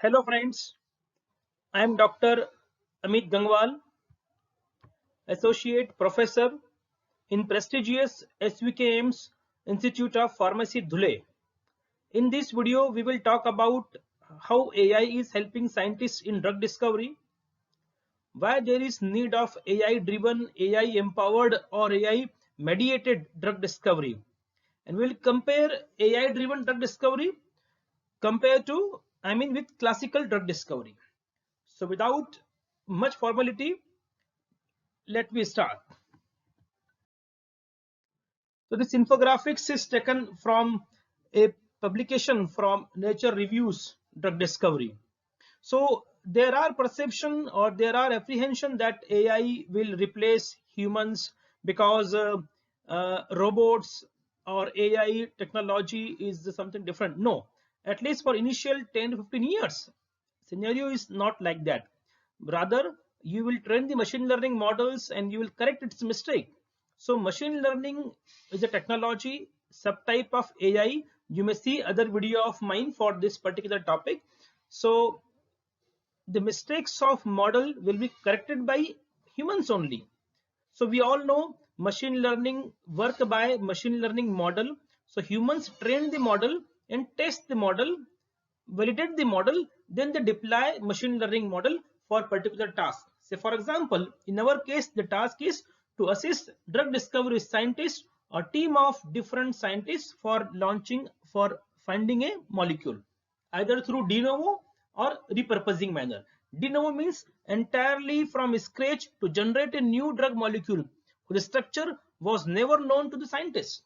Hello friends, I am Dr. Amit Gangwal, Associate Professor in prestigious SVKM's Institute of Pharmacy Dhule. In this video, we will talk about how AI is helping scientists in drug discovery, why there is need of AI-driven, AI-empowered or AI-mediated drug discovery. And we'll compare AI-driven drug discovery with classical drug discovery. So without much formality, let me start. So this infographics is taken from a publication from Nature Reviews Drug Discovery. So there are perception or there are apprehension that AI will replace humans because robots or AI technology is something different. No, at least for initial 10 to 15 years, scenario is not like that. Rather, you will train the machine learning models and you will correct its mistake. So machine learning is a technology subtype of AI. You may see other video of mine for this particular topic. So the mistakes of model will be corrected by humans only. So we all know machine learning work by machine learning model. So humans train the model and test the model, validate the model, then they deploy machine learning model for particular task. Say for example, in our case, the task is to assist drug discovery scientists or team of different scientists for finding a molecule, either through de novo or repurposing manner. De novo means entirely from scratch to generate a new drug molecule whose structure was never known to the scientists.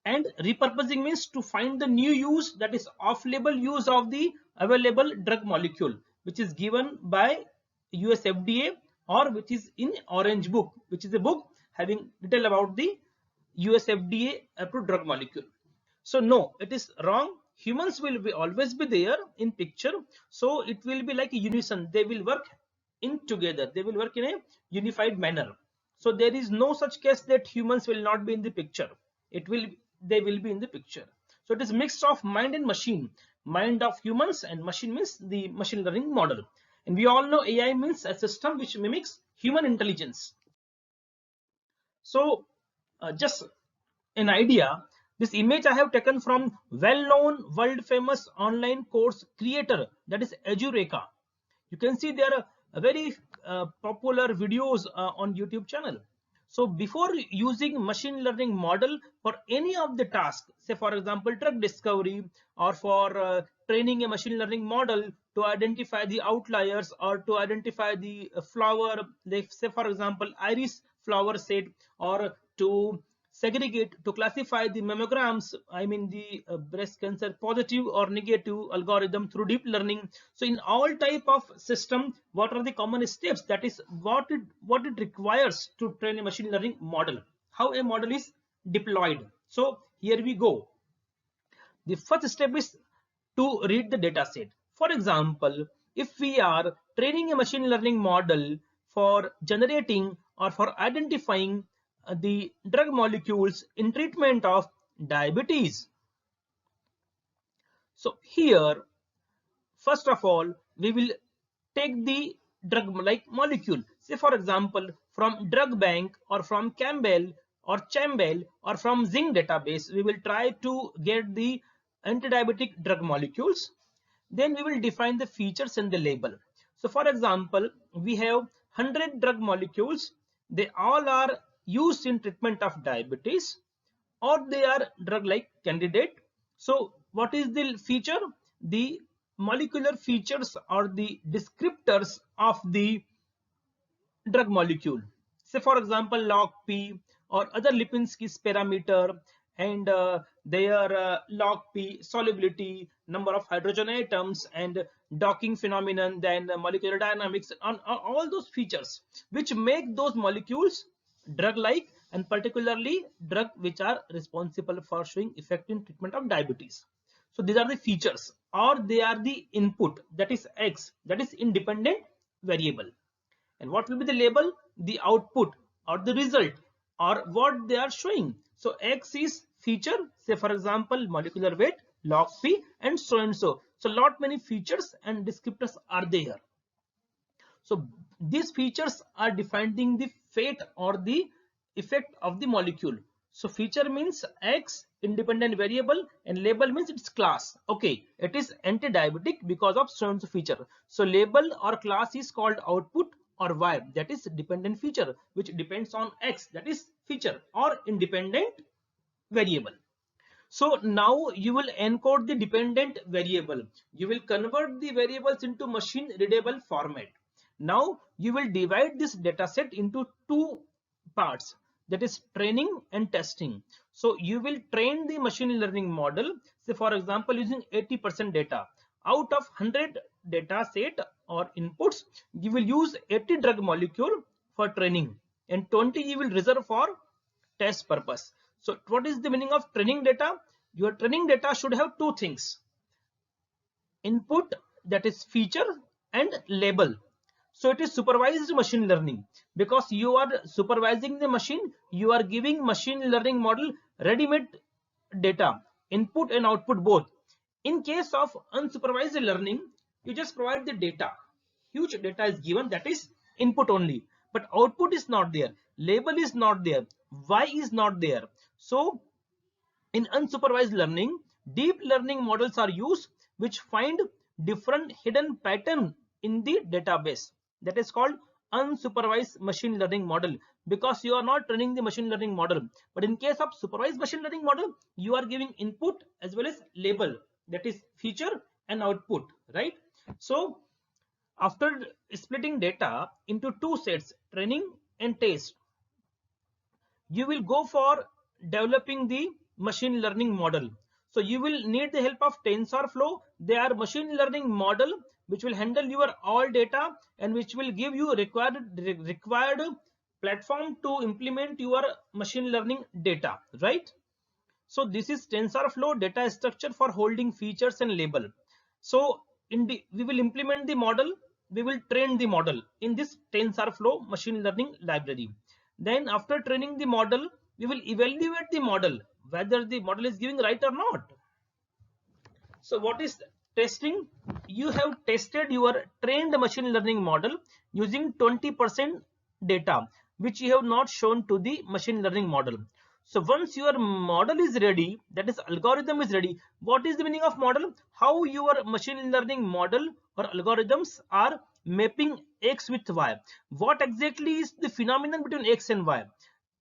And repurposing means to find the new use, that is off-label use of the available drug molecule, which is given by US FDA or which is in Orange Book, which is a book having detail about the US FDA approved drug molecule. So no, it is wrong. Humans will always be there in picture. So it will be like a unison. They will work in together. They will work in a unified manner. So there is no such case that humans will not be in the picture. They will be in the picture. So it is mix of mind and machine. Mind of humans and machine means the machine learning model. And we all know AI means a system which mimics human intelligence. So just an idea, this image I have taken from well-known world famous online course creator, that is Edureka. You can see there are very popular videos on YouTube channel. So before using machine learning model for any of the tasks, say for example drug discovery or for training a machine learning model to identify the outliers or to identify the flower, like say for example iris flower set, or to segregate, to classify the mammograms, the breast cancer positive or negative algorithm through deep learning. So in all type of system, what are the common steps? That is what it requires to train a machine learning model, how a model is deployed. So here we go. The first step is to read the data set. For example, if we are training a machine learning model for generating or for identifying the drug molecules in treatment of diabetes. So here, first of all, we will take the drug like molecule. Say for example, from drug bank or from Campbell or Chambell or from Zinc database, we will try to get the antidiabetic drug molecules. Then we will define the features and the label. So for example, we have 100 drug molecules. They all are used in treatment of diabetes, or they are drug like candidate. So what is the feature? The molecular features or the descriptors of the drug molecule. Say for example log-P or other Lipinski's parameter, and their log-P solubility, number of hydrogen atoms, and docking phenomenon, then molecular dynamics, on all those features which make those molecules drug-like, and particularly drug which are responsible for showing effect in treatment of diabetes. So these are the features, or they are the input, that is X, that is independent variable. And what will be the label? The output or the result, or what they are showing. So X is feature, say for example molecular weight, log p, and so and so. So lot many features and descriptors are there. So these features are defining the fate or the effect of the molecule. So feature means X independent variable, and label means its class. Okay, it is anti-diabetic because of so and so feature. So label or class is called output, or Y, that is dependent feature, which depends on X, that is feature or independent variable. So now you will encode the dependent variable. You will convert the variables into machine readable format. Now you will divide this data set into two parts, that is training and testing. So you will train the machine learning model, say for example using 80% data. Out of 100 data set or inputs, you will use 80 drug molecule for training and 20 you will reserve for test purpose. So what is the meaning of training data? Your training data should have two things: input, that is feature, and label. So it is supervised machine learning, because you are supervising the machine, you are giving machine learning model ready-made data, input and output both. In case of unsupervised learning, you just provide the data, huge data is given, that is input only, but output is not there, label is not there, Y is not there. So in unsupervised learning, deep learning models are used which find different hidden pattern in the database. That is called unsupervised machine learning model, because you are not training the machine learning model. But in case of supervised machine learning model, you are giving input as well as label, that is feature and output, right? So after splitting data into two sets, training and test, you will go for developing the machine learning model. So you will need the help of TensorFlow. They are machine learning model which will handle your all data and which will give you required platform to implement your machine learning data, right? So this is TensorFlow data structure for holding features and label. So we will implement the model, we will train the model in this TensorFlow machine learning library. Then after training the model, we will evaluate the model, whether the model is giving right or not. So what is testing? You have tested your trained machine learning model using 20% data, which you have not shown to the machine learning model. So once your model is ready, that is algorithm is ready. What is the meaning of model? How your machine learning model or algorithms are mapping X with Y. What exactly is the phenomenon between X and Y?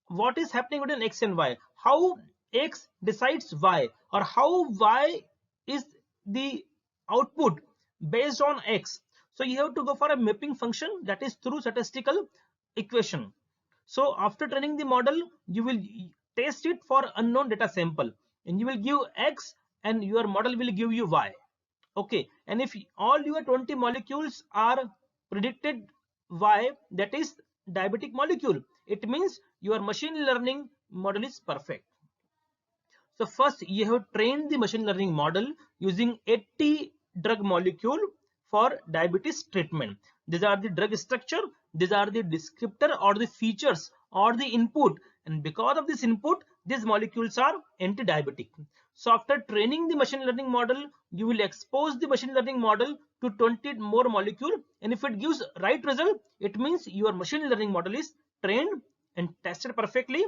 What is happening between X and Y? How X decides Y, or how Y is the output based on X. So you have to go for a mapping function, that is through statistical equation. So after training the model, you will test it for unknown data sample and you will give X and your model will give you Y. Okay, and if all your 20 molecules are predicted Y, that is diabetic molecule, it means your machine learning model is perfect. So first you have trained the machine learning model using 80 drug molecule for diabetes treatment. These are the drug structure, these are the descriptor or the features or the input, and because of this input, these molecules are anti-diabetic. So after training the machine learning model, you will expose the machine learning model to 20 more molecule, and if it gives right result, it means your machine learning model is trained and tested perfectly.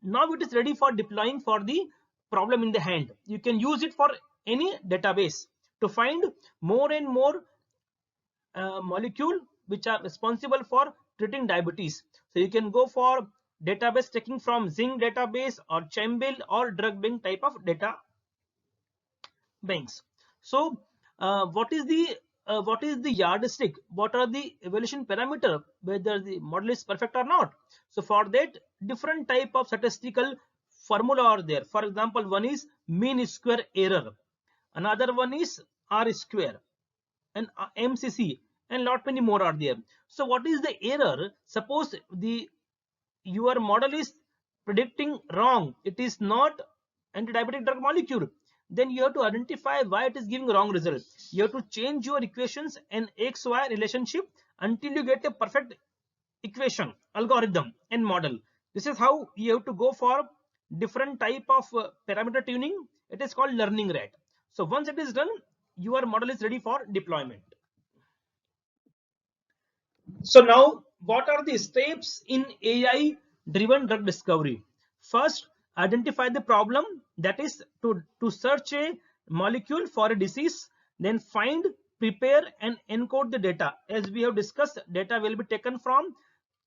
Now it is ready for deploying for the problem in the hand. You can use it for any database to find more and more molecule which are responsible for treating diabetes. So you can go for database taking from Zinc database or Chembil or DrugBank type of data banks. So what is the yardstick? What are the evaluation parameter whether the model is perfect or not? So for that, different type of statistical formula are there. For example, one is mean square error, another one is R square, and MCC, and lot many more are there. So what is the error? Suppose your model is predicting wrong, it is not anti-diabetic drug molecule, then you have to identify why it is giving wrong result. You have to change your equations and XY relationship until you get a perfect equation, algorithm and model. This is how you have to go for different type of parameter tuning. It is called learning rate. So once it is done, your model is ready for deployment. So now, what are the steps in AI driven drug discovery? First, identify the problem, that is to search a molecule for a disease. Then find, prepare and encode the data. As we have discussed, data will be taken from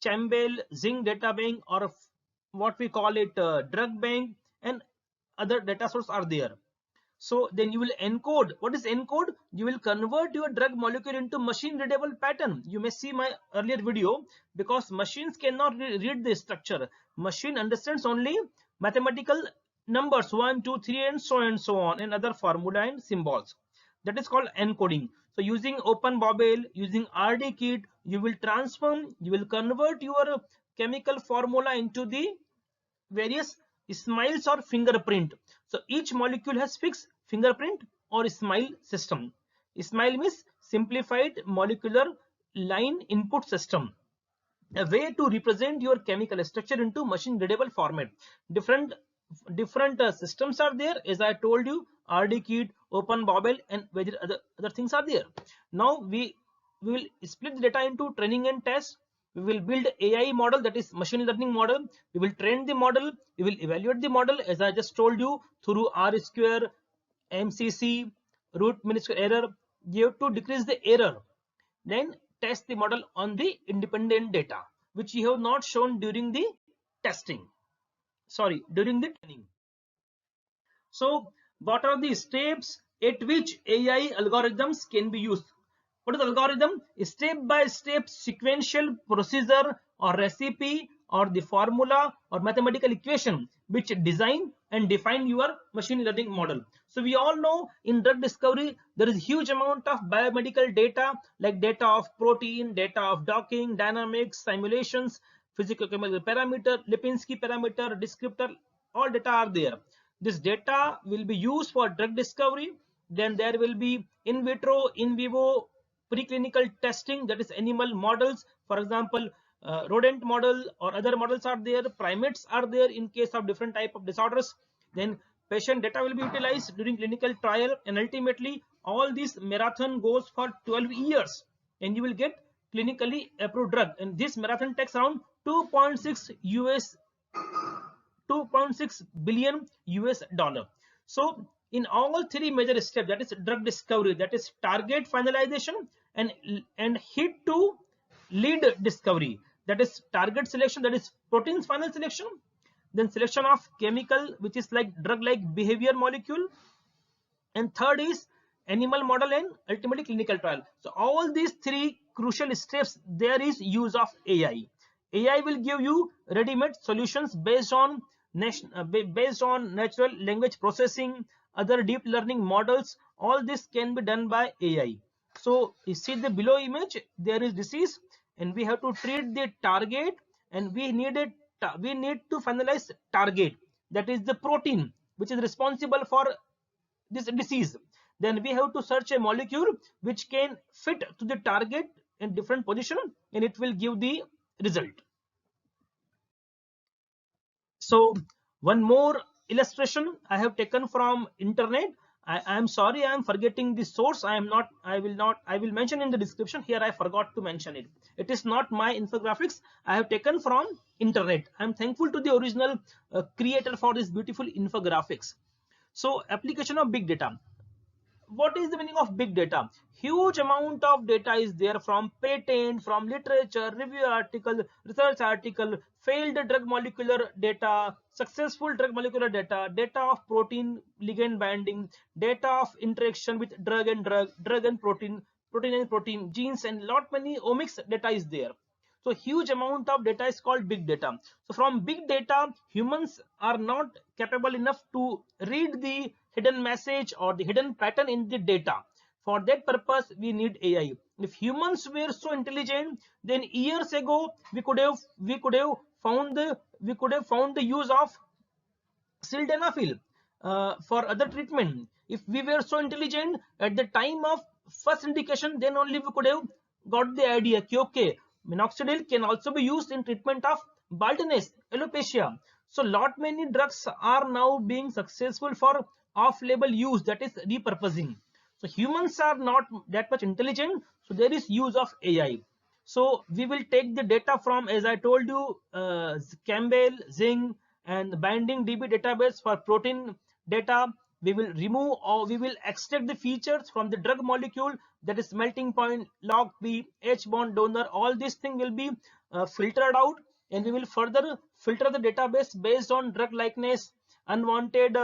Chambel, Zinc data bank, or what we call it drug bank, and other data sources are there. So then you will encode. What is encode? You will convert your drug molecule into machine readable pattern. You may see my earlier video, because machines cannot read the structure. Machine understands only mathematical numbers 1, 2, 3 and so on and other formula and symbols. That is called encoding. So using OpenBabel, using RDKit, you will transform, you will convert your chemical formula into the various smiles or fingerprint. So each molecule has fixed fingerprint or smile system. Smile means simplified molecular line input system, a way to represent your chemical structure into machine readable format. Different systems are there, as I told you, RDKit, OpenBabel and various other things are there. Now we will split the data into training and test. We will build AI model, that is machine learning model. We will train the model, we will evaluate the model, as I just told you, through R square, MCC, root mean square error. You have to decrease the error. Then test the model on the independent data, which you have not shown during the testing, sorry, during the training. So what are the steps at which AI algorithms can be used? What is algorithm? Step by step sequential procedure or recipe or the formula or mathematical equation which design and define your machine learning model. So we all know in drug discovery there is huge amount of biomedical data, like data of protein, data of docking, dynamics, simulations, physical chemical parameter, Lipinski parameter, descriptor, all data are there. This data will be used for drug discovery. Then there will be in vitro, in vivo, preclinical testing, that is animal models, for example rodent model or other models are there, primates are there in case of different type of disorders. Then patient data will be utilized during clinical trial, and ultimately all this marathon goes for 12 years and you will get clinically approved drug, and this marathon takes around 2.6 billion US dollar. So in all three major steps, that is drug discovery, that is target finalization, and hit to lead discovery, that is target selection, that is proteins final selection, then selection of chemical which is like drug like behavior molecule, and third is animal model and ultimately clinical trial. So all these three crucial steps, there is use of AI. AI will give you ready-made solutions based on natural language processing, other deep learning models. All this can be done by AI. So you see the below image, there is disease and we have to treat the target, and we need to finalize target, that is the protein which is responsible for this disease. Then we have to search a molecule which can fit to the target in different position, and it will give the result. So one more illustration I have taken from internet. I am sorry, I am forgetting the source. I will mention in the description. Here I forgot to mention it. It is not my infographics. I have taken from internet. I am thankful to the original creator for this beautiful infographics. So application of big data. What is the meaning of big data? Huge amount of data is there, from patent, from literature, review article, research article, failed drug molecular data, successful drug molecular data, data of protein ligand binding, data of interaction with drug and protein, protein and protein, genes, and lot many omics data is there. So huge amount of data is called big data. So from big data, humans are not capable enough to read the hidden message or the hidden pattern in the data. For that purpose, we need AI. If humans were so intelligent, then years ago we could have found the use of sildenafil for other treatment. If we were so intelligent at the time of first indication, then only we could have got the idea कि okay, minoxidil can also be used in treatment of baldness, alopecia. So lot many drugs are now being successful for off-label use, that is repurposing. So humans are not that much intelligent, so there is use of AI. So we will take the data from, as I told you, Campbell, Zing, and binding DB database for protein data. We will remove or we will extract the features from the drug molecule, that is melting point, log P, H bond donor. All these things will be filtered out, and we will further filter the database based on drug likeness, unwanted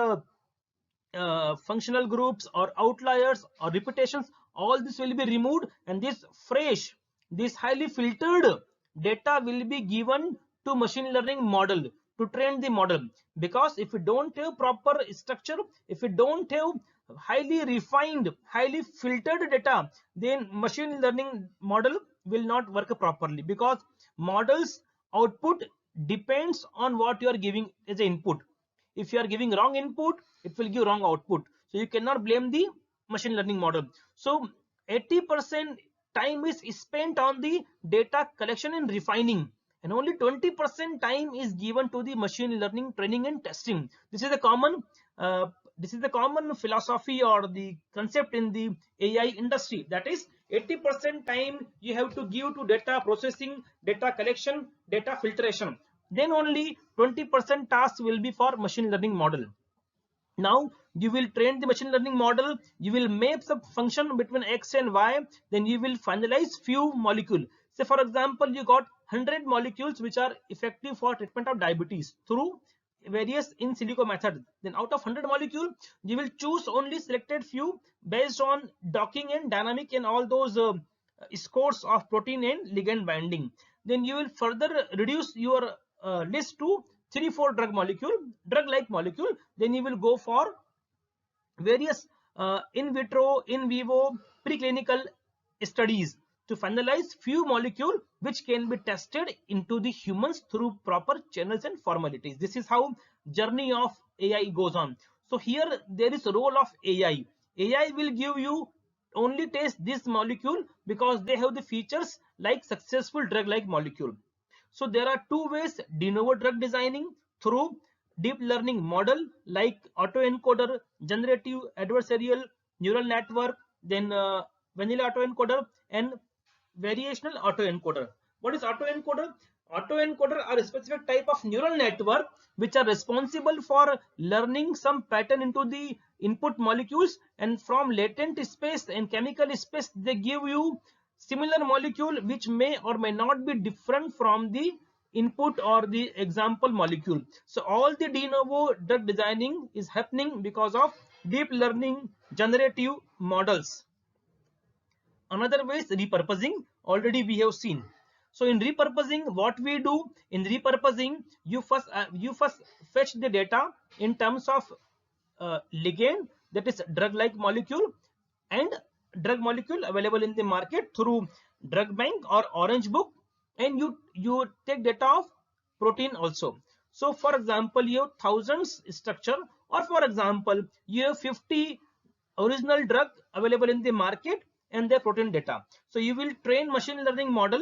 functional groups or outliers or repetitions. All this will be removed, and this fresh, this highly filtered data will be given to machine learning model to train the model. Because if we don't have proper structure, if we don't have highly refined, highly filtered data, then machine learning model will not work properly, because models output depends on what you are giving as an input. If you are giving wrong input, it will give wrong output. So you cannot blame the machine learning model. So 80% time is spent on the data collection and refining, and only 20% time is given to the machine learning training and testing. This is the common philosophy or the concept in the AI industry. That is 80% time you have to give to data processing, data collection, data filtration. Then only 20% task will be for machine learning model. Now you will train the machine learning model, you will map some function between x and y, then you will finalize few molecule. Say for example, you got 100 molecules which are effective for treatment of diabetes through various in silico method. Then out of 100 molecule, you will choose only selected few based on docking and dynamic and all those scores of protein and ligand binding. Then you will further reduce your list to 3-4 drug like molecule. Then you will go for various in vitro, in vivo, preclinical studies to finalize few molecule which can be tested into the humans through proper channels and formalities. This is how journey of AI goes on. So here there is a role of AI. AI will give you only test this molecule because they have the features like successful drug like molecule. So there are two ways de novo drug designing: through deep learning model like autoencoder, generative adversarial neural network, then vanilla autoencoder, and variational autoencoder. What is autoencoder? Autoencoder are a specific type of neural network which are responsible for learning some pattern into the input molecules, and from latent space and chemical space they give you similar molecule which may or may not be different from the input or the example molecule. So all the de novo drug designing is happening because of deep learning generative models. Another way is repurposing. Already we have seen. So in repurposing, what we do in repurposing, you first fetch the data in terms of ligand, that is drug like molecule, and drug molecule available in the market through drug bank or orange book, and you take data of protein also. So for example, you have thousands structure, or for example you have 50 original drug available in the market and their protein data. So you will train machine learning model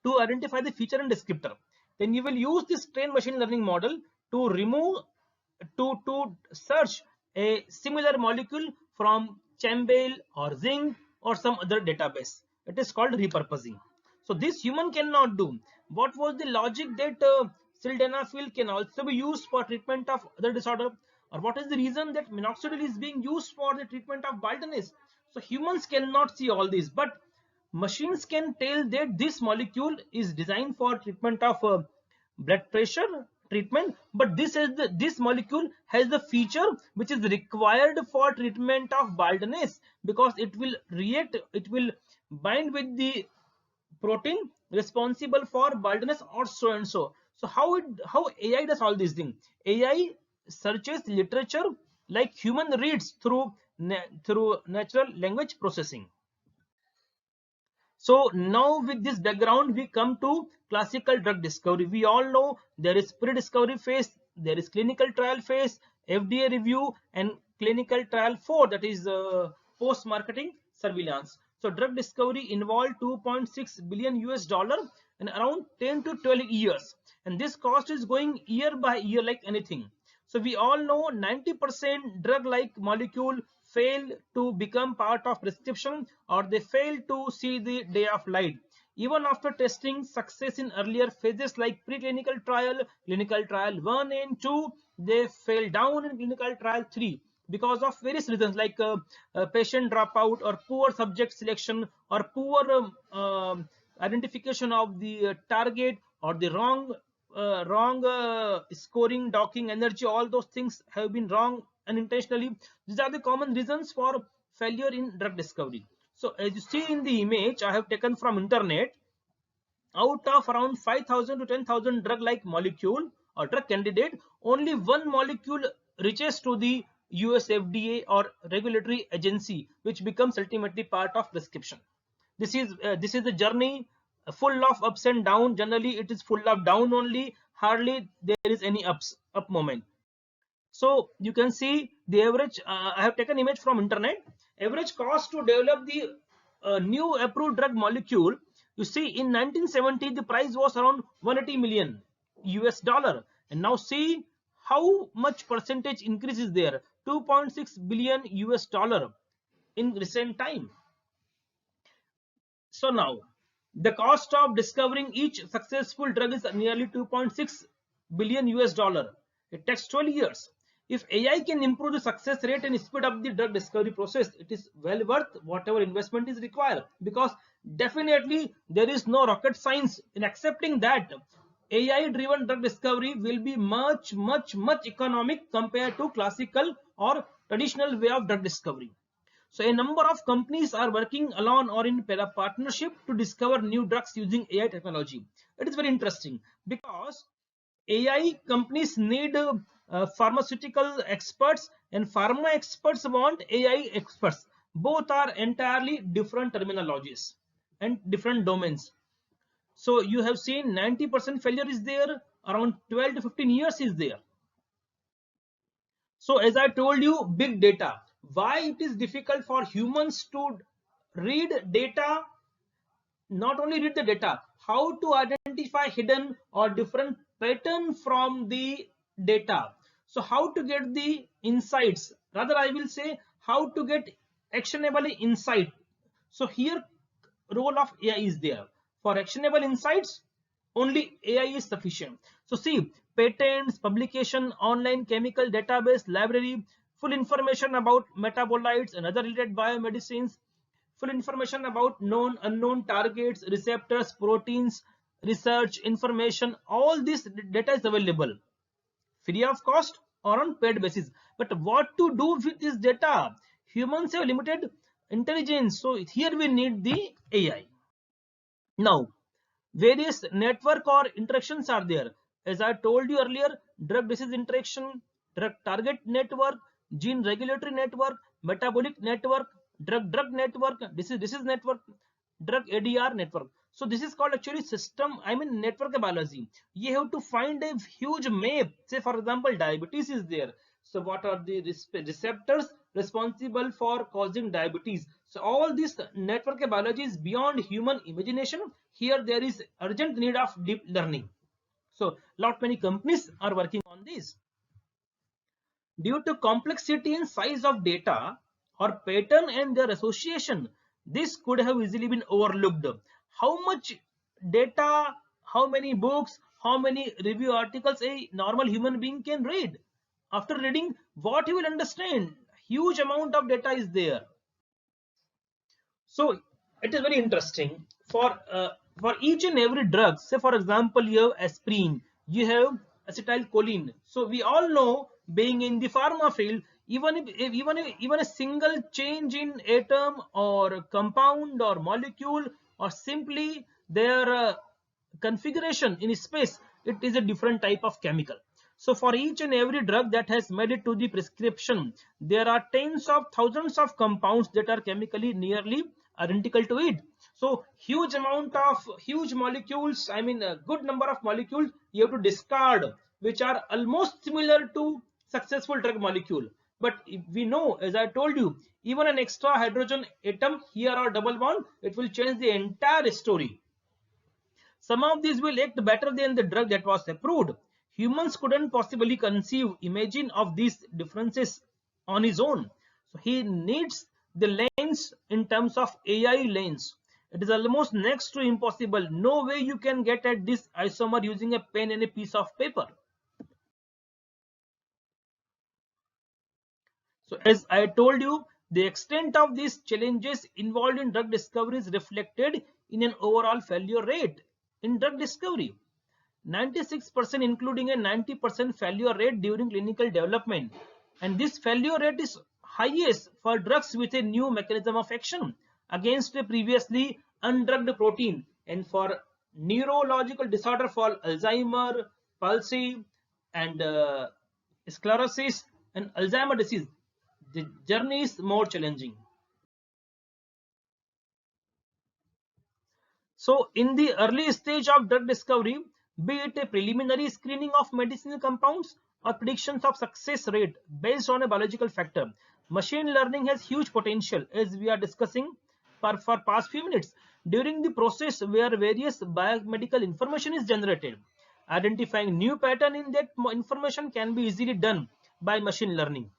to identify the feature and descriptor. Then you will use this trained machine learning model to remove, to search a similar molecule from Campbell or Zing or some other database. It is called repurposing. So this human cannot do. What was the logic that sildenafil can also be used for treatment of other disorder? Or what is the reason that minoxidil is being used for the treatment of baldness? So humans cannot see all this, but machines can tell that this molecule is designed for treatment of blood pressure treatment, but this molecule has the feature which is required for treatment of baldness, because it will react, it will bind with the protein responsible for baldness or so and so. So how AI does all these things? AI searches literature like human reads through natural language processing. So now with this background, we come to classical drug discovery. We all know there is pre-discovery phase, there is clinical trial phase, FDA review, and clinical trial 4, that is post-marketing surveillance. So drug discovery involved 2.6 billion US dollar and around 10 to 12 years. And this cost is going year by year like anything. So we all know 90% drug-like molecule fail to become part of prescription, or they fail to see the day of light. Even after testing success in earlier phases like preclinical trial, clinical trial 1 and 2, they fail down in clinical trial 3 because of various reasons like patient dropout or poor subject selection or poor identification of the target or the wrong scoring, docking, energy. All those things have been wrong unintentionally. These are the common reasons for failure in drug discovery. So as you see in the image I have taken from internet, out of around 5,000 to 10,000 drug-like molecule or drug candidate, only one molecule reaches to the US FDA or regulatory agency, which becomes ultimately part of prescription. This is a journey full of ups and downs. Generally, it is full of down only. Hardly there is any up moment. So you can see the average. I have taken image from internet. Average cost to develop the new approved drug molecule. You see, in 1970 the price was around 180 million US dollar, and now see how much percentage increase is there. 2.6 billion US dollar in recent time. So now the cost of discovering each successful drug is nearly 2.6 billion US dollar. It takes 12 years. If AI can improve the success rate and speed up the drug discovery process, it is well worth whatever investment is required, because definitely there is no rocket science in accepting that AI driven drug discovery will be much economic compared to classical or traditional way of drug discovery. So a number of companies are working alone or in partnership to discover new drugs using AI technology. It is very interesting because AI companies need pharmaceutical experts, and pharma experts want AI experts. Both are entirely different terminologies and different domains. So you have seen 90% failure is there, around 12 to 15 years is there. So as I told you, big data, why it is difficult for humans to read data, not only read the data, how to identify hidden or different pattern from the data. So how to get the insights, rather I will say how to get actionable insight. So here role of AI is there. For actionable insights, only AI is sufficient. So see, patents, publication, online chemical database, library, full information about metabolites and other related biomedicines, full information about known, unknown targets, receptors, proteins, research information. All this data is available free of cost or on paid basis. But what to do with this data? Humans have limited intelligence, so here we need the AI. Now, various network or interactions are there. As I told you earlier, drug disease interaction, drug target network, gene regulatory network, metabolic network, drug network, disease network, drug ADR network. So this is called actually system, I mean network biology. You have to find a huge map. Say for example, diabetes is there. So what are the receptors responsible for causing diabetes? So all this network biology is beyond human imagination. Here there is urgent need of deep learning. So lot many companies are working on this. Due to complexity and size of data or pattern and their association, this could have easily been overlooked. How much data, how many books, how many review articles a normal human being can read? After reading, what he will understand? Huge amount of data is there. So it is very interesting for each and every drug. Say for example, you have aspirin, you have acetylcholine. So we all know, being in the pharma field, even a single change in atom or compound or molecule or simply their configuration in space, it is a different type of chemical. So for each and every drug that has made it to the prescription, there are tens of thousands of compounds that are chemically nearly identical to it. So huge molecules, I mean a good number of molecules you have to discard, which are almost similar to successful drug molecule. But we know, as I told you, even an extra hydrogen atom here or double bond, it will change the entire story. Some of these will act better than the drug that was approved. Humans couldn't possibly conceive, imagine of these differences on his own. So he needs the lens in terms of AI lens. It is almost next to impossible. No way you can get at this isomer using a pen and a piece of paper. So as I told you, the extent of these challenges involved in drug discovery is reflected in an overall failure rate in drug discovery. 96% including a 90% failure rate during clinical development. And this failure rate is highest for drugs with a new mechanism of action against a previously undrugged protein. And for neurological disorder for Alzheimer, palsy, and sclerosis and Alzheimer disease, the journey is more challenging. So in the early stage of drug discovery, be it a preliminary screening of medicinal compounds or predictions of success rate based on a biological factor, machine learning has huge potential, as we are discussing for past few minutes. During the process where various biomedical information is generated, identifying new pattern in that information can be easily done by machine learning.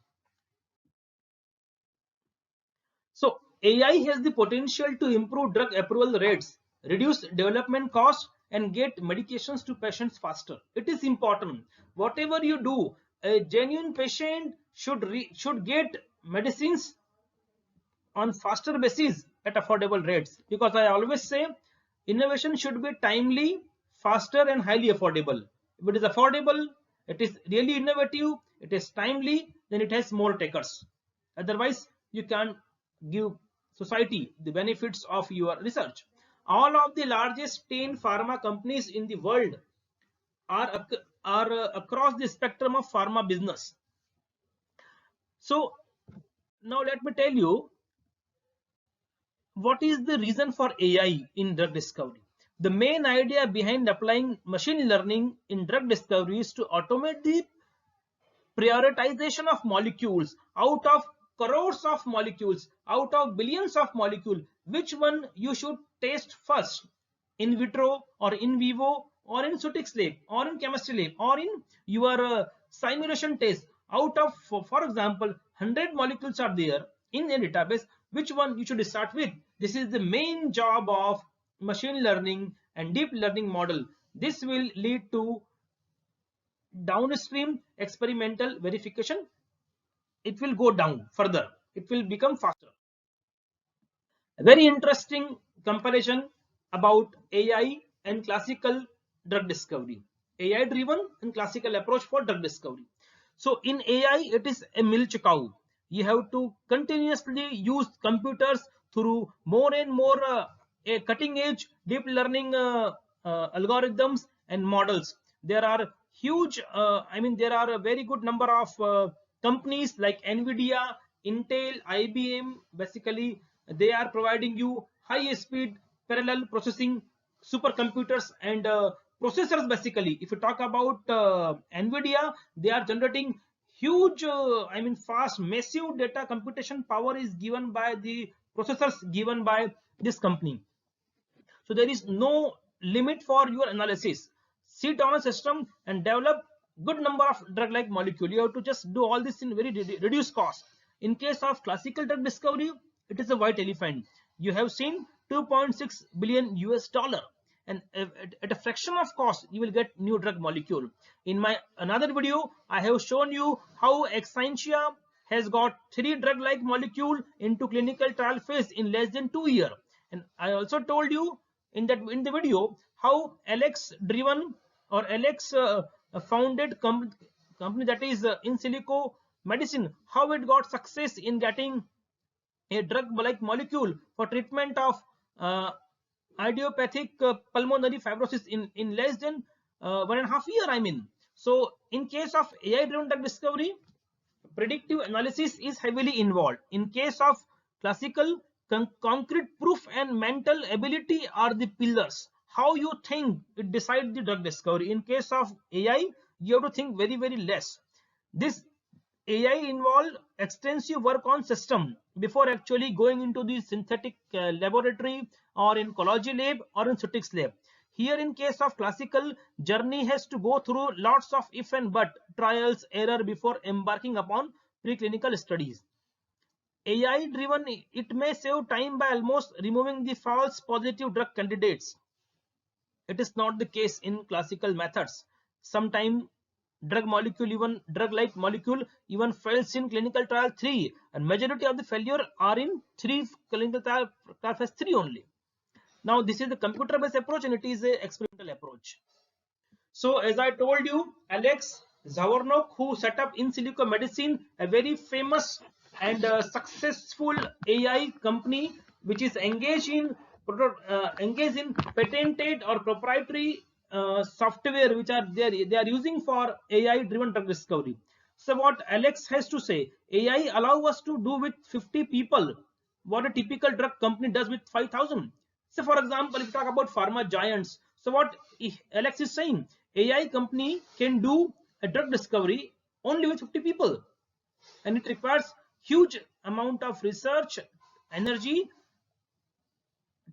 So AI has the potential to improve drug approval rates, reduce development costs, and get medications to patients faster. It is important. Whatever you do, a genuine patient should get medicines on faster basis at affordable rates. Because I always say innovation should be timely, faster, and highly affordable. If it is affordable, it is really innovative, it is timely, then it has more takers. Otherwise, you can't give society the benefits of your research. All of the largest 10 pharma companies in the world are, across the spectrum of pharma business. So now let me tell you what is the reason for AI in drug discovery. The main idea behind applying machine learning in drug discovery is to automate the prioritization of molecules out of crores of molecules, out of billions of molecules. Which one you should test first, in vitro or in vivo or in physics lab or in chemistry lab or in your simulation test. Out of, for example, 100 molecules are there in a database, which one you should start with? This is the main job of machine learning and deep learning model. This will lead to downstream experimental verification. It will go down further, it will become faster. A very interesting comparison about AI and classical drug discovery. AI driven and classical approach for drug discovery. So in AI, it is a milk cow. You have to continuously use computers through more and more a cutting edge deep learning algorithms and models. There are huge, there are a very good number of companies like Nvidia, Intel, IBM. Basically, they are providing you high speed parallel processing supercomputers and processors. Basically, if you talk about Nvidia, they are generating huge, fast, massive data computation power is given by the processors given by this company. So there is no limit for your analysis. Sit on a system and develop good number of drug like molecule. You have to just do all this in very reduced cost. In case of classical drug discovery, it is a white elephant. You have seen 2.6 billion US dollar, and at a fraction of cost you will get new drug molecule. In my another video, I have shown you how Exscientia has got 3 drug like molecule into clinical trial phase in less than 2 years. And I also told you in the video how Alex driven or Alex founded company, that is in silico medicine, how it got success in getting a drug like molecule for treatment of idiopathic pulmonary fibrosis in less than 1.5 years. So in case of AI driven drug discovery, predictive analysis is heavily involved. In case of classical, concrete proof and mental ability are the pillars. How you think, it decides the drug discovery. In case of AI, you have to think very less. This AI involve extensive work on system before actually going into the synthetic laboratory or in ecology lab or in physics lab. Here in case of classical, journey has to go through lots of if and but, trials, error before embarking upon preclinical studies. AI driven, it may save time by almost removing the false positive drug candidates. It is not the case in classical methods. Sometimes drug molecule, even drug like molecule, even fails in clinical trial 3, and majority of the failure are in 3 clinical trial phase 3 only. Now this is the computer based approach and it is a experimental approach. So as I told you, Alex Zavornok, who set up In Silico Medicine, a very famous and successful AI company which is engaged in patented or proprietary software which are they are using for AI driven drug discovery. So what Alex has to say, AI allow us to do with 50 people what a typical drug company does with 5,000. So for example, if you talk about pharma giants, so what Alex is saying, AI company can do a drug discovery only with 50 people, and it requires huge amount of research, energy,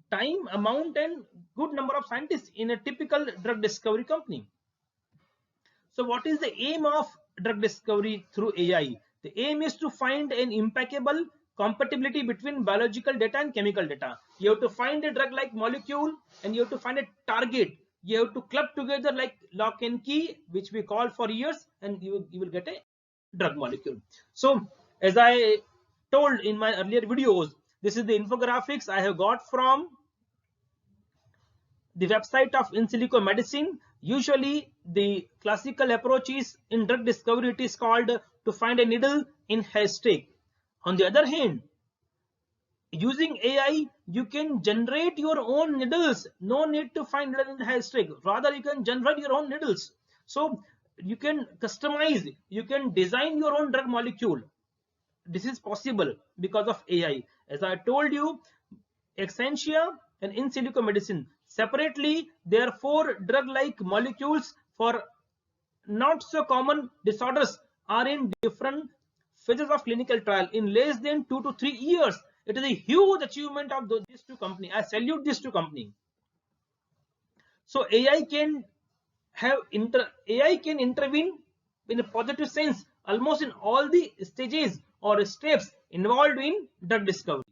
time, amount, and good number of scientists in a typical drug discovery company. So what is the aim of drug discovery through AI? The aim is to find an impeccable compatibility between biological data and chemical data. You have to find a drug like molecule and you have to find a target. You have to club together like lock and key, which we call for years, and you will get a drug molecule. So as I told in my earlier videos, this is the infographics I have got from the website of In Silico Medicine. Usually the classical approach is in drug discovery, it is called to find a needle in haystack. On the other hand, using AI, you can generate your own needles. No need to find needle in the haystack. Rather, you can generate your own needles. So you can customize, you can design your own drug molecule. This is possible because of AI. As I told you, Exscientia and In Silico Medicine separately, there are 4 drug-like molecules for not so common disorders are in different phases of clinical trial in less than 2 to 3 years. It is a huge achievement of these two companies. I salute these two companies. So AI can intervene in a positive sense almost in all the stages or steps involved in drug discovery.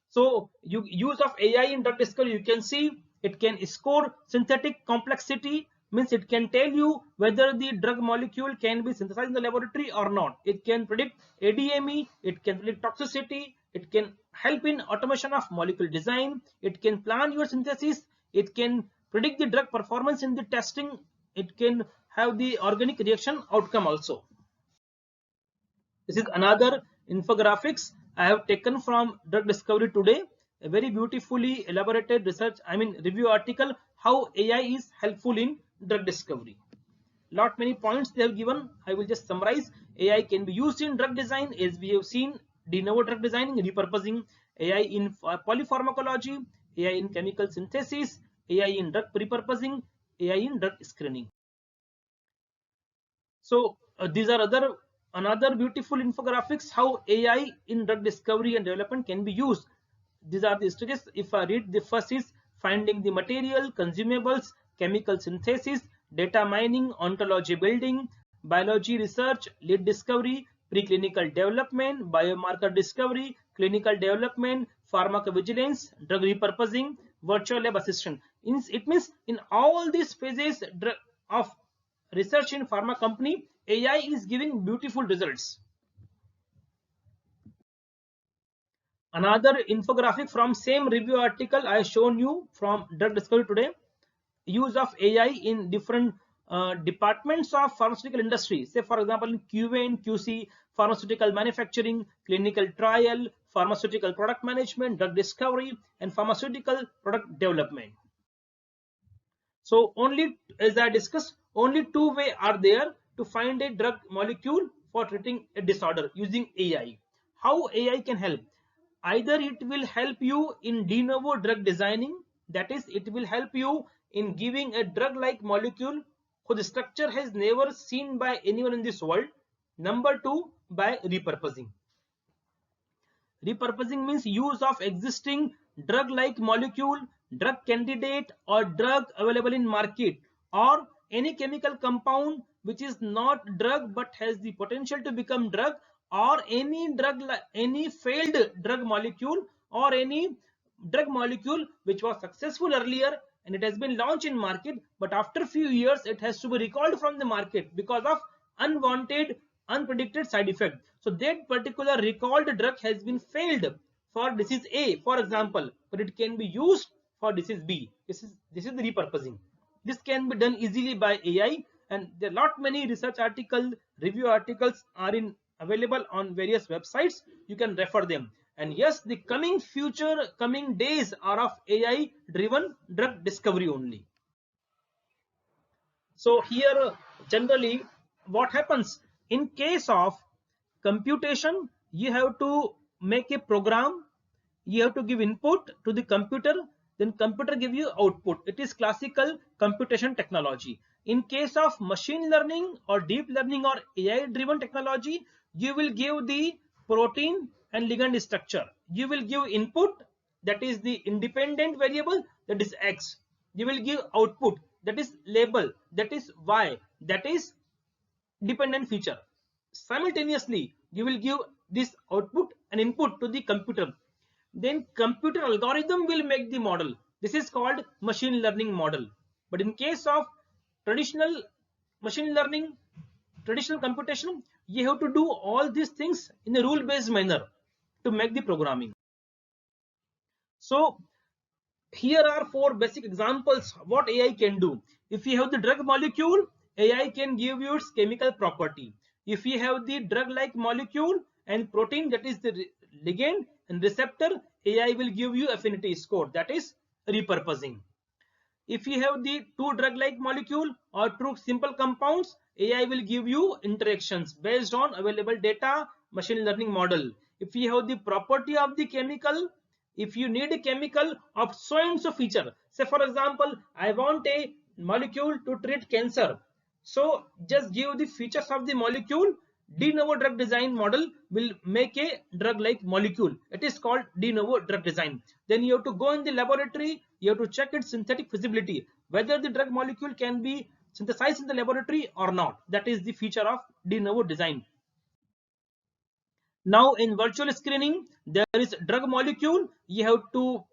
So use of AI in drug discovery, you can see it can score synthetic complexity, means it can tell you whether the drug molecule can be synthesized in the laboratory or not. It can predict ADME, it can predict toxicity, it can help in automation of molecule design, it can plan your synthesis, it can predict the drug performance in the testing, it can have the organic reaction outcome also. This is another infographics I have taken from Drug Discovery Today, a very beautifully elaborated research, review article, how AI is helpful in drug discovery. Lot many points they have given. I will just summarize. AI can be used in drug design, as we have seen, de novo drug designing, repurposing, AI in polypharmacology, AI in chemical synthesis, AI in drug repurposing, AI in drug screening. So these are another beautiful infographics how AI in drug discovery and development can be used. These are the stages. If I read, the first is finding the material, consumables, chemical synthesis, data mining, ontology building, biology research, lead discovery, preclinical development, biomarker discovery, clinical development, pharmacovigilance, drug repurposing, virtual lab assistant. It means in all these phases of research in pharma company, AI is giving beautiful results. Another infographic from same review article I have shown you from Drug Discovery Today, use of AI in different departments of pharmaceutical industry. Say for example in QA and QC, pharmaceutical manufacturing, clinical trial, pharmaceutical product management, drug discovery, and pharmaceutical product development. So only, as I discussed, only 2 ways are there to find a drug molecule for treating a disorder using AI. How AI can help? Either it will help you in de novo drug designing, that is, it will help you in giving a drug like molecule whose structure has never seen by anyone in this world. Number 2, by repurposing. Repurposing means use of existing drug like molecule drug candidate or drug available in market, or any chemical compound which is not drug but has the potential to become drug, or any failed drug molecule, or any drug molecule which was successful earlier and it has been launched in market, but after few years it has to be recalled from the market because of unwanted, unpredicted side effect. So that particular recalled drug has been failed for disease A, for example, but it can be used for disease B. This is the repurposing. This can be done easily by AI, and there are lot many research articles, review articles are available on various websites. You can refer them. And yes, the coming days are of AI driven drug discovery only. So here generally what happens in case of computation, you have to make a program, you have to give input to the computer, then computer give you output. It is classical computation technology. In case of machine learning or deep learning or AI driven technology, you will give the protein and ligand structure. You will give input, that is the independent variable, that is X. You will give output, that is label, that is Y, that is dependent feature. Simultaneously you will give this output and input to the computer, then computer algorithm will make the model. This is called machine learning model. But in case of traditional machine learning, traditional computation, you have to do all these things in a rule based manner to make the programming. So here are 4 basic examples what AI can do. If you have the drug molecule, AI can give you its chemical property. If you have the drug like molecule and protein, that is the ligand and receptor, AI will give you affinity score, that is repurposing. If you have the 2 drug like molecule or 2 simple compounds, AI will give you interactions based on available data, machine learning model. If you have the property of the chemical, if you need a chemical of so and so feature, say for example, I want a molecule to treat cancer, so just give the features of the molecule. De novo drug design model will make a drug like molecule. It is called de novo drug design. Then you have to go in the laboratory, you have to check its synthetic feasibility, whether the drug molecule can be synthesized in the laboratory or not. That is the feature of de novo design. Now in virtual screening, there is drug molecule, you have to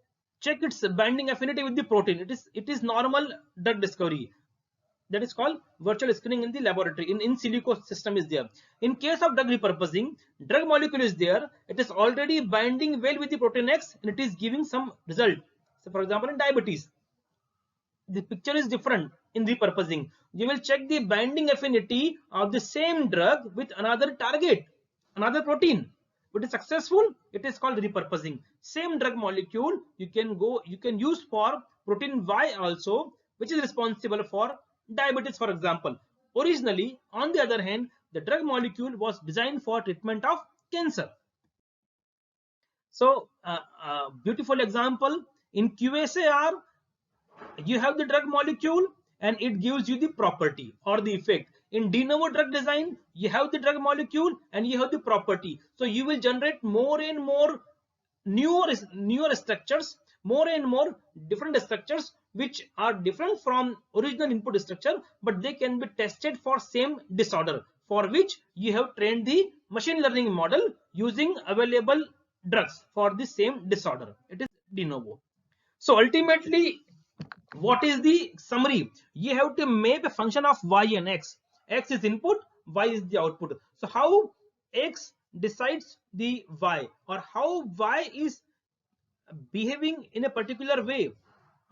check its binding affinity with the protein. It is normal drug discovery. That is called virtual screening in the laboratory. In silico system is there. In case of drug repurposing, drug molecule is there, it is already binding well with the protein X and it is giving some result. So for example, in diabetes, the picture is different. In repurposing, you will check the binding affinity of the same drug with another target, another protein. If it is successful, it is called repurposing. Same drug molecule you can use for protein Y also, which is responsible for diabetes, for example. Originally, on the other hand, the drug molecule was designed for treatment of cancer. So beautiful example in QSAR, you have the drug molecule and it gives you the property or the effect. In de novo drug design, you have the drug molecule and you have the property. So you will generate more and more newer structures, more and more different structures which are different from original input structure, but they can be tested for same disorder, for which you have trained the machine learning model using available drugs for the same disorder. It is de novo. So ultimately, what is the summary? You have to map a function of y and x. X is input, y is the output. So how x decides the y, or how y is behaving in a particular way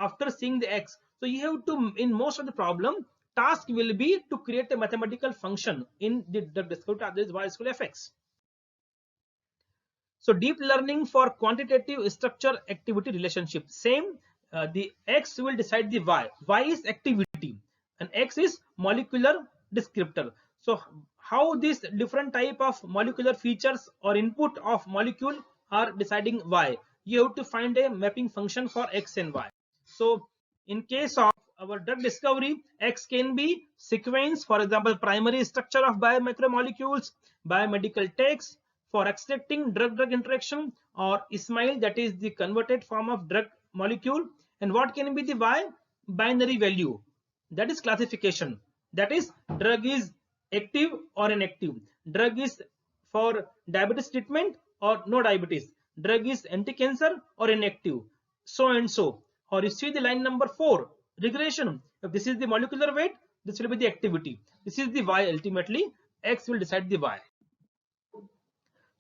after seeing the x. So you have to, in most of the problem, task will be to create a mathematical function in the discovery, that is y equal fx. So deep learning for quantitative structure activity relationship, same. The x will decide the y is activity and x is molecular descriptor. So how these different type of molecular features or input of molecule are deciding y, you have to find a mapping function for x and y. So in case of our drug discovery, x can be sequence, for example, primary structure of biomicromolecules, biomedical text for extracting drug-drug interaction, or SMILE, that is the converted form of drug molecule, And what can be the Y? Binary value. That is classification. That is, drug is active or inactive. Drug is for diabetes treatment or no diabetes. Drug is anti-cancer or inactive. So and so. Or you see the line number 4, regression. If this is the molecular weight, this will be the activity. This is the Y ultimately. X will decide the Y.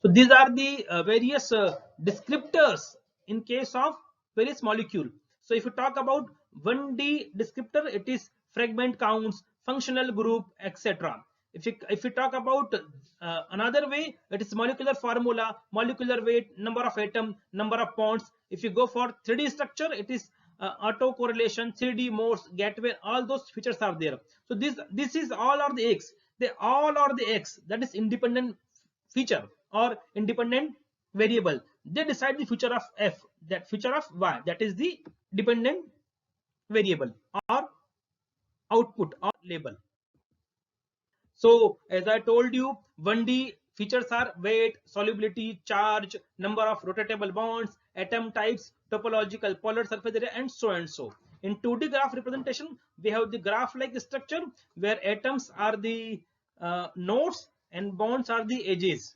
So these are the various descriptors in case of various molecule. So if you talk about 1D descriptor, it is fragment counts, functional group, etc. If you talk about another way, it is molecular formula, molecular weight, number of atom, number of bonds. If you go for 3D structure, it is autocorrelation, 3D modes, gateway, all those features are there. So this is all are the X. They all are the X. That is independent feature or independent variable. They decide the future of F, that future of Y, that is the dependent variable or output or label. So as I told you, 1D features are weight, solubility, charge, number of rotatable bonds, atom types, topological polar surface area, and so and so. In 2D graph representation, we have the graph like structure where atoms are the nodes and bonds are the edges.